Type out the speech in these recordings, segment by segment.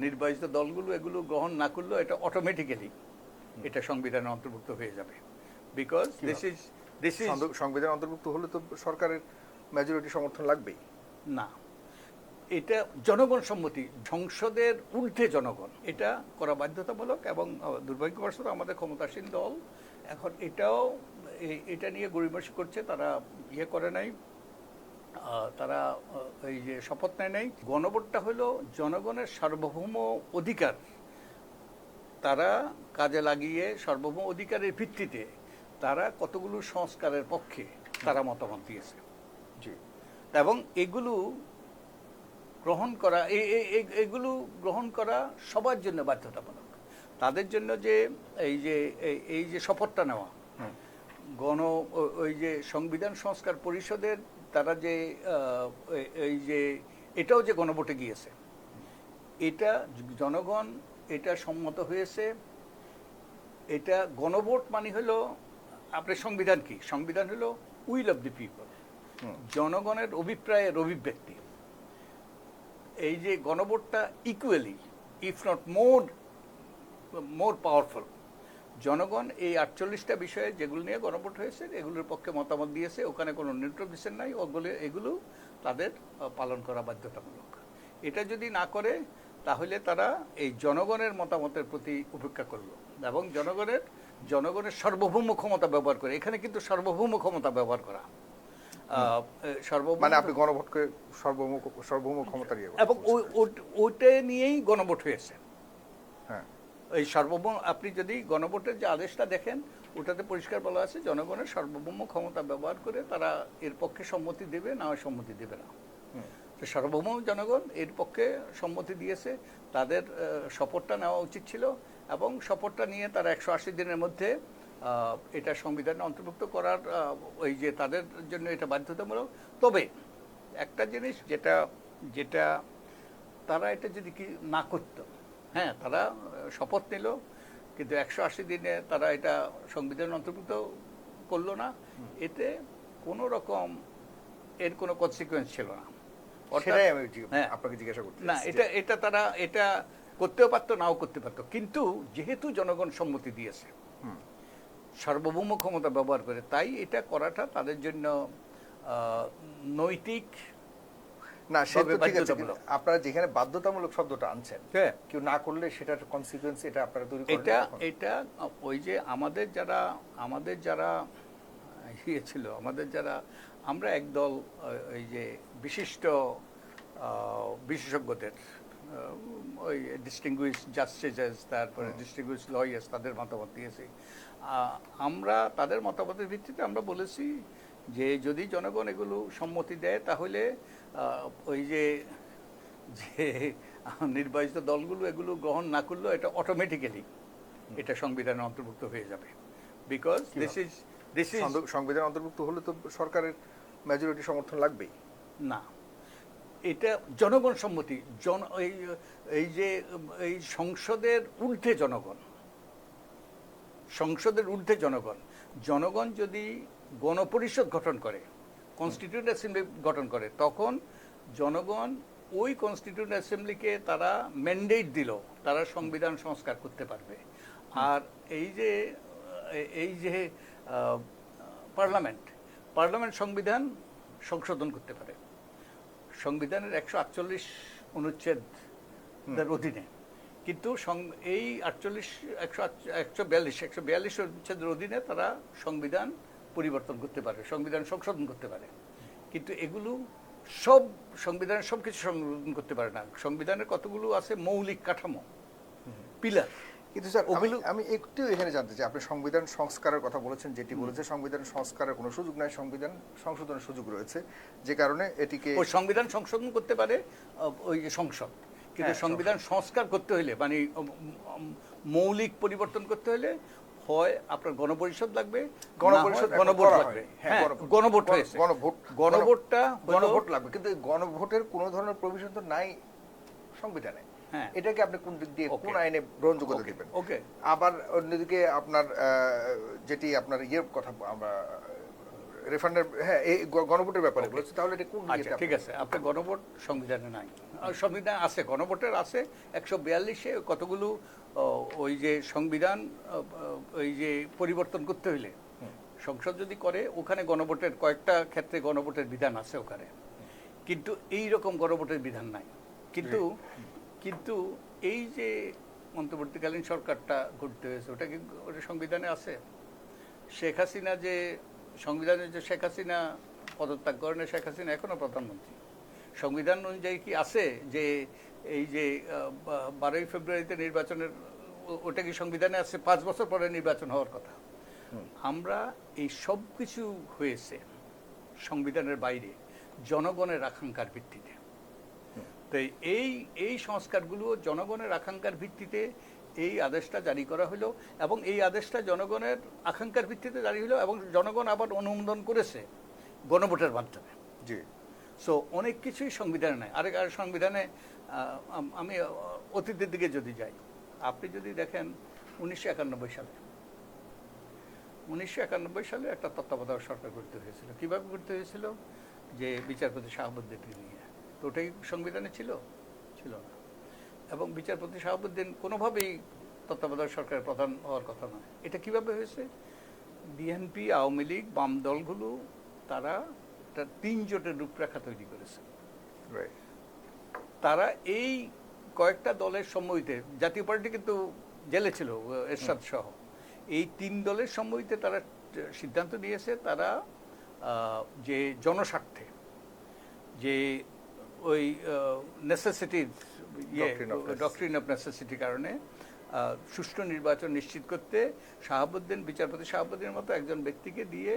নির্বাচিত দলগুলো এগুলো গ্রহণ না করলেও এটা অটোমেটিক্যালি এটা সংবিধানে অন্তর্ভুক্ত হয়ে যাবে, বিকজ দিস ইজ সংবিধান অন্তর্ভুক্ত হলে তো সরকারের মেজরিটি সমর্থন লাগবেই না, এটা জনগণ সম্মতি, সংসদের ঊর্ধ্বে জনগণ, এটা করা বাধ্যতামূলক। এবং দুর্ভাগ্যবশত আমাদের ক্ষমতাসীন দল এখন এটা নিয়ে গড়িমসি করছে, তারা ইয়ে করে নাই, তারা এই যে শপথ নেয় নাই। গণভোটটা হলো জনগণের সার্বভৌম অধিকার, তারা কাজে লাগিয়ে সার্বভৌম অধিকারের ভিত্তিতে তারা কতগুলো সংস্কারের পক্ষে তারা মতামত দিয়েছে, জি, এবং এগুলো গ্রহণ করা সবার জন্য বাধ্যতামূলক। তাদের জন্য যে এই যে শপথটা নেওয়া, ওই যে সংবিধান সংস্কার পরিষদের তারা যে এই যে এটাও যে গণভোটে গিয়েছে, এটা জনগণ এটা সম্মত হয়েছে। এটা গণভোট মানে হলো আপনার সংবিধান কি? সংবিধান হলো উইল অফ দি পিপল, জনগণের অভিপ্রায়ের অভিব্যক্তি। এই যে গণভোটটা equally if not more powerful. জনগণ এই 48টা বিষয়ে যেগুলো নিয়ে গণভোট হয়েছে এগুলোর পক্ষে মতামত দিয়েছে, ওখানে কোনো নিউট্রালিজম নাই, এগুলো তাদের পালন করা বাধ্যতামূলক। এটা যদি না করে তাহলে তারা এই জনগণের মতামতের প্রতি উপেক্ষা করলো এবং জনগণের সার্বভৌম ক্ষমতা ব্যবহার করে। এখানে কিন্তু সার্বভৌম ক্ষমতা ব্যবহার করা, মানে আপনি গণভোটকে সার্বভৌম ক্ষমতা দিয়ে, এবং ওইটা নিয়েই গণভোট হয়েছে। হ্যাঁ, এই সার্বভৌম, আপনি যদি গণভোটের যে আদেশটা দেখেন ওটাতে পরিষ্কার বলা আছে জনগণের সার্বভৌম ক্ষমতা ব্যবহার করে তারা এর পক্ষে সম্মতি দেবে, না সম্মতি দেবে না। তো সার্বভৌম জনগণ এর পক্ষে সম্মতি দিয়েছে, তাদের শপথটা নেওয়া উচিত ছিল এবং শপথটা নিয়ে তারা 180 দিনের মধ্যে এটা সংবিধানে অন্তর্ভুক্ত করার ওই যে তাদের জন্য এটা বাধ্যতামূলক। তবে একটা জিনিস যেটা তারা এটা যদি কি না করত, হ্যাঁ, তারা শপথ নিল কিন্তু 180 দিনে তারা এটা সংবিধানে অন্তর্ভুক্ত করলো না, এতে কোনো রকম এর কোনো কনসিকুয়েন্স ছিল না। সেটাই আমি আপনাকে জিজ্ঞাসা করতে না, এটা তারা এটা করতেও পারতো, নাও করতে পারতো, কিন্তু যেহেতু জনগণ সম্মতি দিয়েছে সার্বভৌম ক্ষমতা ব্যবহার করে, তাই এটা করাটা তাদের জন্য নৈতিক না। সে তো ঠিক আছে, আপনারা যেখানে বাধ্যতামূলক শব্দটা আনছেন, কেউ না করলে সেটার কনসিকুয়েন্স এটা আপনারা তৈরি করেন। এটা ওই যে আমাদের যারা ইয়ে ছিল, আমরা একদল ওই যে বিশেষজ্ঞদের, ওই ডিস্টিংগুইশ জাস্টিসেস, তারপরে ডিস্টিংগুইশ লয়ার্স, তাদের মতামত দিয়েছি। আমরা তাদের মতামতের ভিত্তিতে আমরা বলেছি যে যদি জনগণ এগুলো সম্মতি দেয় তাহলে ওই যে নির্বাচিত দলগুলো এগুলো গ্রহণ না করলেও এটা অটোমেটিক্যালি এটা সংবিধানে অন্তর্ভুক্ত হয়ে যাবে, বিকজ সংবিধান অন্তর্ভুক্ত হলে তো সরকারের মেজরিটি সমর্থন লাগবেই না, এটা জনগণ সম্মতি। এই সংসদের ঊর্ধ্বে জনগণ যদি গণপরিষদ গঠন করে, কনস্টিটিউয়েন্ট অ্যাসেম্বলি গঠন করে, তখন জনগণ ওই কনস্টিটিউয়েন্ট অ্যাসেম্বলিকে তারা ম্যান্ডেট দিল, তারা সংবিধান সংস্কার করতে পারবে। আর এই যে পার্লামেন্ট সংবিধান সংশোধন করতে পারে সংবিধানের 148 অনুচ্ছেদের অধীনে, কিন্তু এই 142 অনুচ্ছেদের অধীনে তারা সংবিধান পরিবর্তন করতে পারে, সংবিধান সংশোধন করতে পারে, কিন্তু এগুলো সংবিধানের সব কিছু সংশোধন করতে পারে না। সংবিধানের কতগুলো আছে মৌলিক কাঠামো, পিলার। কিন্তু স্যার, আমি একটু এখানে জানতে চাই, আপনি সংবিধান সংস্কারের কথা বলেছেন, যেটি বলেছে সংবিধান সংস্কারের কোনো সুযোগ নাই, সংবিধান সংশোধনের সুযোগ রয়েছে, যে কারণে এটিকে ওই সংবিধান সংশোধন করতে পারে ওই সংসদ, কিন্তু সংবিধান সংস্কার করতে হলে মানে মৌলিক পরিবর্তন করতে হলে হয় আপনার গণপরিষদ লাগবে, গণভোট লাগবে। হ্যাঁ, গণভোট লাগবে, কিন্তু গণভোটের কোনো ধরনের প্রভিশন তো নাই সংবিধানে। এটাকে আপনি কোন দিক দিয়ে, কোন আইনে গ্রহণযোগ্যতা দিবেন? আবার অন্যদিকে আপনার যেটি আপনার ইয়ের কথা আমরা রেফারেন্ডাম, হ্যাঁ, এই গণভোটের ব্যাপারে বলেছে, তাহলে এটা কোন আচ্ছা ঠিক আছে, আপনার গণভোট সংবিধানে নাই। সংবিধান আছে, গণভোটের আছে 142-এ কতগুলো ওই যে সংবিধান ওই যে পরিবর্তন করতে হইলে সংসদ যদি করে, ওখানে গণভোটের কয়েকটা ক্ষেত্রে গণভোটের বিধান আছে ওখানে, কিন্তু এই রকম গণভোটের বিধান নাই। কিন্তু কিন্তু এই যে অন্তর্বর্তীকালীন সরকারটা গঠিত হয়েছে, ওটা কি ওটা সংবিধানে আছে? শেখ হাসিনা যে সংবিধানে যে শেখ হাসিনা পদত্যাগ করেন, শেখ হাসিনা এখনো প্রধানমন্ত্রী। সংবিধান অনুযায়ী কি আছে যে এই যে 12ই ফেব্রুয়ারিতে নির্বাচনের, ওটা কি সংবিধানে আছে? 5 বছর পরে নির্বাচন হওয়ার কথা। আমরা এই সব কিছু হয়েছে সংবিধানের বাইরে, জনগণের আকাঙ্ক্ষার ভিত্তিতে। তো এই সংস্কারগুলো জনগণের আকাঙ্ক্ষার ভিত্তিতে এই আদেশটা জারি করা হলো, এবং এই আদেশটা জনগণের আকাঙ্ক্ষার ভিত্তিতে জারি হলো, এবং জনগণ আবার অনুমোদন করেছে গণভোটের মাধ্যমে। জি। সো অনেক কিছুই সংবিধানে নাই। আর সংবিধানে আমি অতীতের দিকে যদি যাই, আপনি যদি দেখেন 1991 সালে 1991 সালে একটা তত্ত্বাবধায়ক সরকার গঠিত হয়েছিল। কিভাবে গঠিত হয়েছিল? যে বিচারপতি শাহাবুদ্দিনকে নিয়ে। তো ওটাই সংবিধানে ছিল? ছিল না। এবং বিচারপতি শাহাবুদ্দিন কোনোভাবেই তত্ত্বাবধায়ক সরকারের প্রধান হওয়ার কথা নয়। এটা কিভাবে হয়েছে? বিএনপি, আওয়ামী লীগ, বাম দলগুলো তারা একটা 3 জোটের রূপরেখা তৈরি করেছে। তারা এই কয়েকটা দলের সম্মতিতে, জাতীয় পার্টি কিন্তু জেলে ছিল এরশাদ সহ, এই 3 দলের সম্মতিতে তারা সিদ্ধান্ত নিয়েছে তারা যে জনস্বার্থে, যে ওই নেসেসিটির ডক্ট্রিন অফ নেসেসিটির কারণে সুষ্ঠু নির্বাচন নিশ্চিত করতে শাহাবুদ্দিন, বিচারপতি শাহাবুদ্দিনের মতো একজন ব্যক্তিকে দিয়ে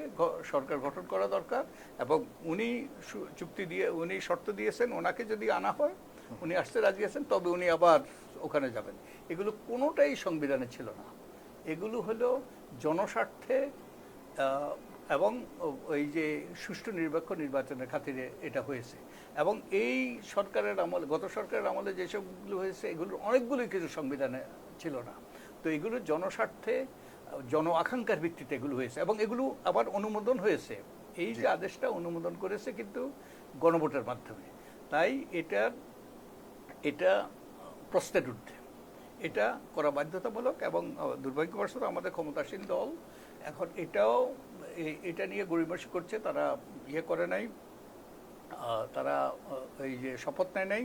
সরকার গঠন করা দরকার, এবং উনি চুক্তি দিয়ে, উনি শর্ত দিয়েছেন ওনাকে যদি আনা হয়, উনি আসতে রাজি আছেন, তবে উনি আবার ওখানে যাবেন। এগুলো কোনোটাই সংবিধানে ছিল না। এগুলো হলো জনস্বার্থে এবং ওই যে সুষ্ঠু নিরপেক্ষ নির্বাচনের খাতিরে এটা হয়েছে। এবং এই সরকারের আমলে, গত সরকারের আমলে যেসবগুলো হয়েছে, এগুলোর অনেকগুলোই কিছু সংবিধানে ছিল না। তো এগুলো জনস্বার্থে, জন আকাঙ্ক্ষার ভিত্তিতে এগুলো হয়েছে, এবং এগুলো আবার অনুমোদন হয়েছে। এই যে আদেশটা অনুমোদন করেছে কিন্তু গণভোটের মাধ্যমে। তাই এটা প্রশ্নের ঊর্ধ্বে, এটা করা বাধ্যতামূলক। এবং দুর্ভাগ্যবশত আমাদের ক্ষমতাসীন দল এখন এটা নিয়ে গড়িমসি করছে। তারা করে নাই, তারা এই যে শপথ নেয় নাই।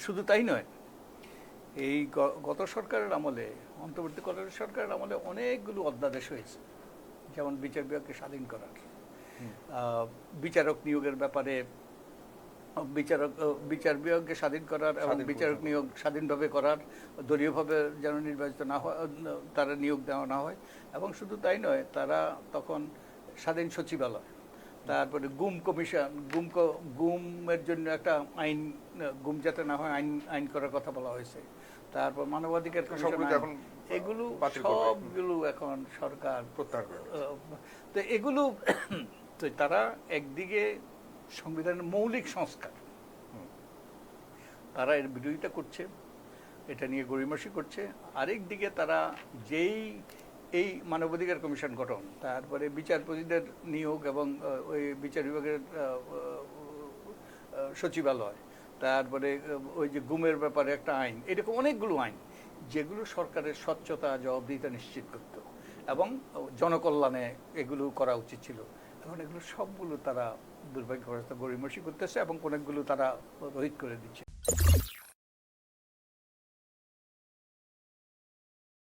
শুধু তাই নয়, এই গত সরকারের আমলে, অন্তর্বর্তীকালীন সরকারের আমলে অনেকগুলো অধ্যাদেশ হয়েছে, যেমন বিচার বিভাগকে স্বাধীন করার, বিচারক নিয়োগের ব্যাপারে, বিচার বিভাগকে স্বাধীন করার এবং বিচারক নিয়োগ স্বাধীনভাবে করার, দলীয়ভাবে যেন নির্বাচিত না হয়, তারা নিয়োগ দেওয়া না হয়। এবং শুধু তাই নয়, তারা তখন স্বাধীন সচিবালয়, তারপরে গুম কমিশন, গুমের জন্য একটা আইন, গুম যাতে না হয় আইন করার কথা বলা হয়েছে। তারপর মানবাধিকার কমিশন, এগুলো সবগুলো এখন সরকার প্রত্যাহার করে। তো এগুলো তো তারা একদিকে সংবিধানের মৌলিক সংস্কার, তারা এর বিরোধিতা করছে, এটা নিয়ে গড়িমসি করছে। আরেক দিকে তারা যেই এই মানবাধিকার কমিশন গঠন, তারপরে বিচারপতিদের নিয়োগ এবং ওই বিচার বিভাগের সচিবালয়, তারপরে ওই যে গুমের ব্যাপারে একটা আইন, এরকম অনেকগুলো আইন যেগুলো সরকারের স্বচ্ছতা, জবাবদিহিতা নিশ্চিত করত এবং জনকল্যাণে এগুলো করা উচিত ছিল। এখন এগুলো সবগুলো তারা দুর্ভাগ্যবশত গড়িমসি করতেছে এবং অনেকগুলো তারা রহিত করে দিচ্ছে।